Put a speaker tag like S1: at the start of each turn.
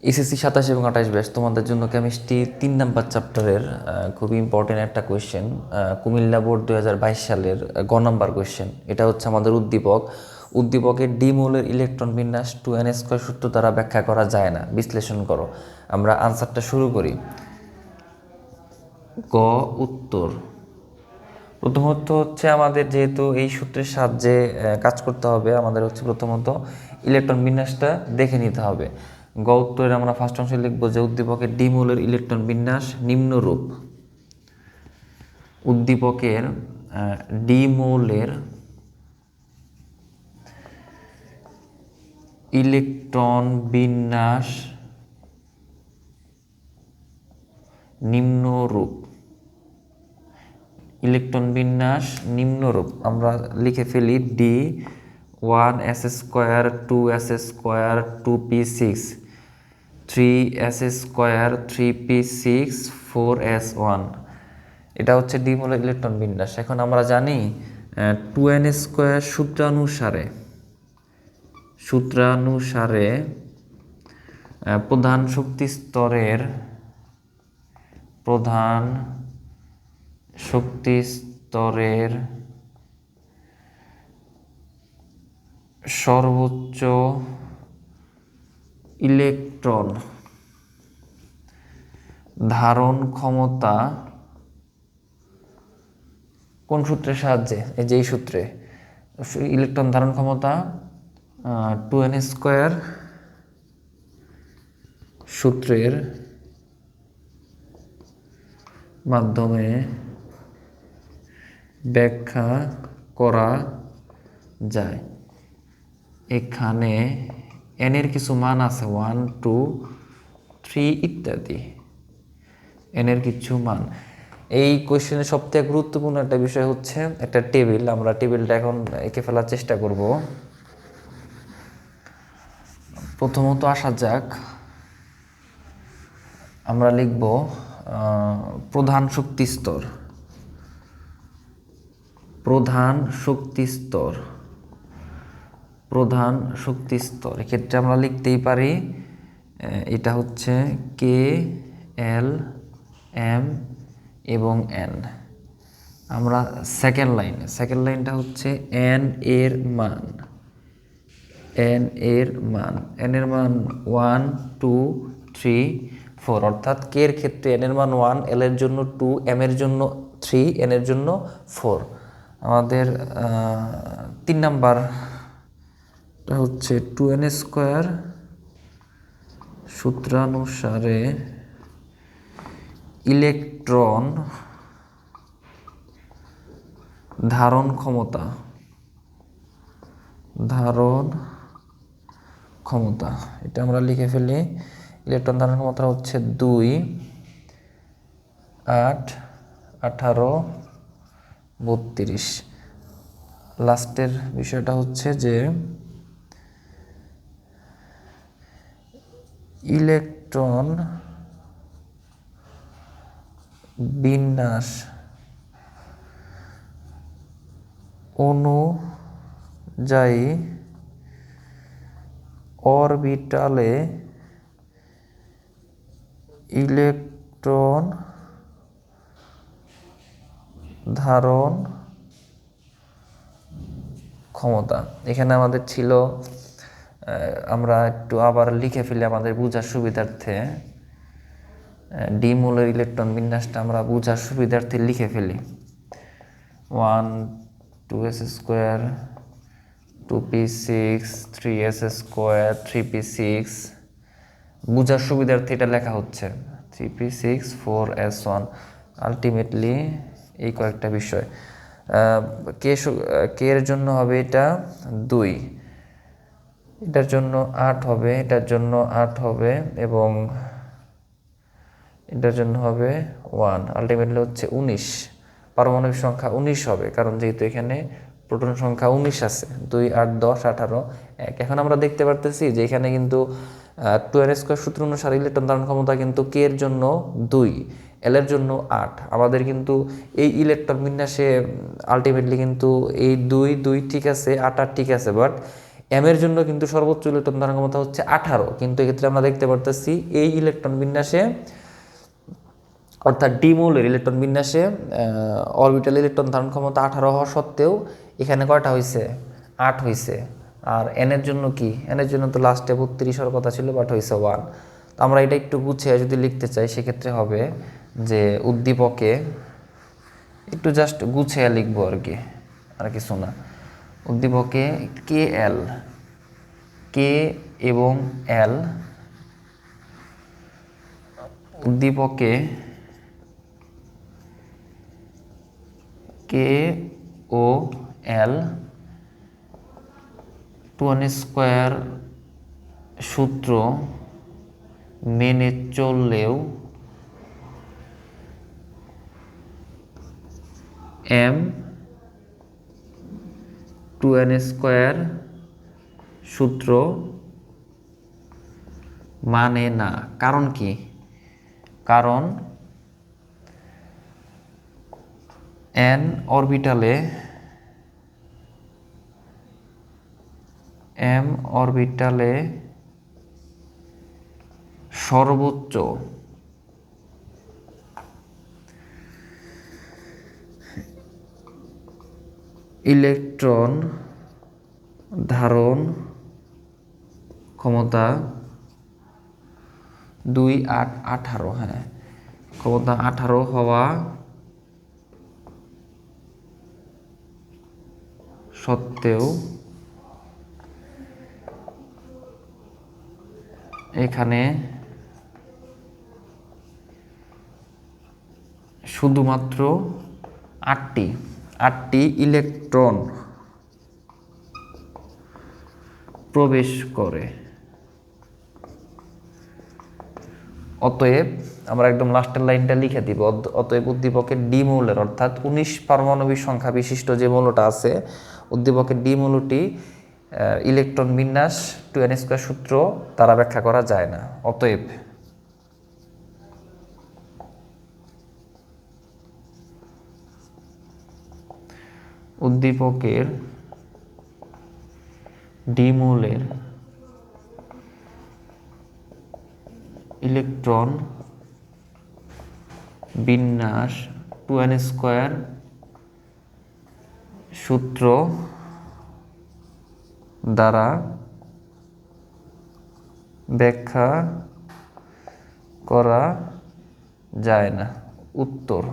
S1: SSC 27 এবং 28 batch তোমাদের জন্য কেমিস্ট্রি 3 নাম্বার চ্যাপ্টারের খুবই ইম্পর্টেন্ট একটা কোয়েশ্চেন, কুমিল্লা বোর্ড 2022 সালের নাম্বার কোয়েশ্চেন। এটা হচ্ছে আমাদের উদ্দীপকের ডিমোলের ইলেকট্রন বিন্যাস 2n² সূত্র দ্বারা ব্যাখ্যা করা যায় না, বিশ্লেষণ করো। আমরা আনসারটা শুরু করি। উত্তর প্রথমত হচ্ছে আমাদের যেহেতু এই সূত্রের সাহায্যে কাজ করতে হবে, আমাদের হচ্ছে প্রথমত ইলেকট্রন বিন্যাসটা দেখে নিতে হবে। উত্তরে আমরা ফার্স্ট অংশে লিখব যে উদ্দীপকের ডিমোলের ইলেকট্রন বিন্যাস নিম্নরূপ। উদ্দীপকের ডিমোলের ইলেকট্রন বিন্যাস নিম্নরূপ। ইলেকট্রন বিন্যাস নিম্নরূপ আমরা লিখে ফেলি D1s² 2s² 2p6 3s² 3p6 4s1। এটা হচ্ছে ডিমোলের ইলেকট্রন বিন্যাস। এখন আমরা জানি 2n² সূত্রানুসারে প্রধান শক্তি স্তরের সর্বোচ্চ ইলেকট্রন ধারণ ক্ষমতা কোন সূত্রের সাহায্যে? এই যে এই সূত্রে ইলেকট্রন ধারণ ক্ষমতা 2n² সূত্রের মাধ্যমে ব্যাখ্যা করা যায়। এখানে n এর কিছু মান আছে 1 2 3 ইত্যাদি, n এর কিছু মান। এই কোয়েশ্চেনের সবথেকে গুরুত্বপূর্ণ একটা বিষয় হচ্ছে একটা টেবিল। আমরা টেবিলটা এখন এঁকে ফেলার চেষ্টা করব। প্রথমত আসা যাক, আমরা লিখব প্রধান শক্তি স্তর এক্ষেত্রে আমরা লিখতেই পারি এটা হচ্ছে K L M এবং N। আমরা সেকেন্ড লাইনটা হচ্ছে N এর মান n এর মান 1 2 3 4, অর্থাৎ k এর ক্ষেত্রে n এর মান 1, l এর জন্য 2, m এর জন্য 3, n এর জন্য 4। আমাদের 3 নাম্বারটা হচ্ছে 2n² সূত্রানুসারে ইলেকট্রন ধারণ ক্ষমতা এটা আমরা লিখে ফেলি। ইলেকট্রন ধারণ ক্ষমতা হচ্ছে 2 8 18 32। লাস্টের বিষয়টা হচ্ছে যে ইলেকট্রন বিন্যাস অনুযায়ী অরবিটালে ইলেকট্রন ধারণ ক্ষমতা। এখানে আমাদের ছিল, আমরা একটু আবার লিখে ফেলি আমাদের বোঝার সুবিধার্থে। ডিমোলের ইলেকট্রন বিন্যাসটা আমরা বোঝার সুবিধার্থে লিখে ফেলি 1 2s² 2p6 3s² 3p6। বোঝার সুবিধার্থে এটা লেখা হচ্ছে 3p6 4s1। আলটিমেটলি এই কয়েকটা বিষয়। কে এর জন্য হবে এটা 2, এটার জন্য 8 হবে, এটার জন্য 8 হবে এবং এটার জন্য হবে 1। আলটিমেটলি হচ্ছে 19। পারমাণবিক সংখ্যা 19 হবে, কারণ যেহেতু এখানে প্রোটন সংখ্যা 19 আছে। 2 8 10 18 1। এখন আমরা দেখতে পারতেছি যে এখানে কিন্তু 2n² সূত্র অনুসারে ইলেকট্রন ধারণ ক্ষমতা কিন্তু কে এর জন্য 2, এল এর জন্য 8। আমাদের কিন্তু এই ইলেকট্রন বিন্যাসে আলটিমেটলি কিন্তু এই 2 2 ঠিক আছে, 8 8 ঠিক আছে, বাট এম এর জন্য কিন্তু সর্বোচ্চ ইলেকট্রন ধারণ ক্ষমতা হচ্ছে 18, কিন্তু এক্ষেত্রে আমরা দেখতে পারতেছি এই ইলেকট্রন বিন্যাসে অর্থাৎ ডি মৌলের ইলেকট্রন বিন্যাসে অরবিটাল ইলেকট্রন ধারণ ক্ষমতা 18 হওয়া সত্ত্বেও এখানে কয়টা হয়েছে, 8 হয়েছে। আর এন এর জন্য কি, এন এর জন্য তো লাস্টে 32 হওয়ার কথা ছিল, বাট হয়েছে 1। তো আমরা এটা একটু গুছিয়ে যদি লিখতে চাই সেক্ষেত্রে হবে যে উদ্দীপকে একটু জাস্ট গুছিয়ে লিখবো আর কি, আর কিছু না। উদ্দীপকে কে এল, কে এবং এল, উদ্দীপকে কে ও এল 2n² সূত্র মেনে চললেও এম 2n² সূত্র মানে না। কারণ কি, কারণ n অরবিটালে m অরবিটালে সর্বোচ্চ ইলেকট্রন ধারণ ক্ষমতা 18, হ্যাঁ, ক্ষমতা 18 হওয়া সত্ত্বেও এখানে শুধুমাত্র 8টি ইলেকট্রন প্রবেশ করে। অতএব আমরা একদম লাস্টের লাইনটা লিখে দিব, অতএব উদ্দীপকের ডি মৌলের অর্থাৎ 19 পারমাণবিক সংখ্যা বিশিষ্ট যে মৌলটা আছে, উদ্দীপকের ডি মৌলটি ইলেকট্রন বিন্যাস 2n² সূত্র দ্বারা ব্যাখ্যা করা যায় না। অতএব উদ্দীপকের ডি মৌলের ইলেকট্রন বিন্যাস 2n² সূত্র দ্বারা ব্যাখ্যা করা যায় না। উত্তর।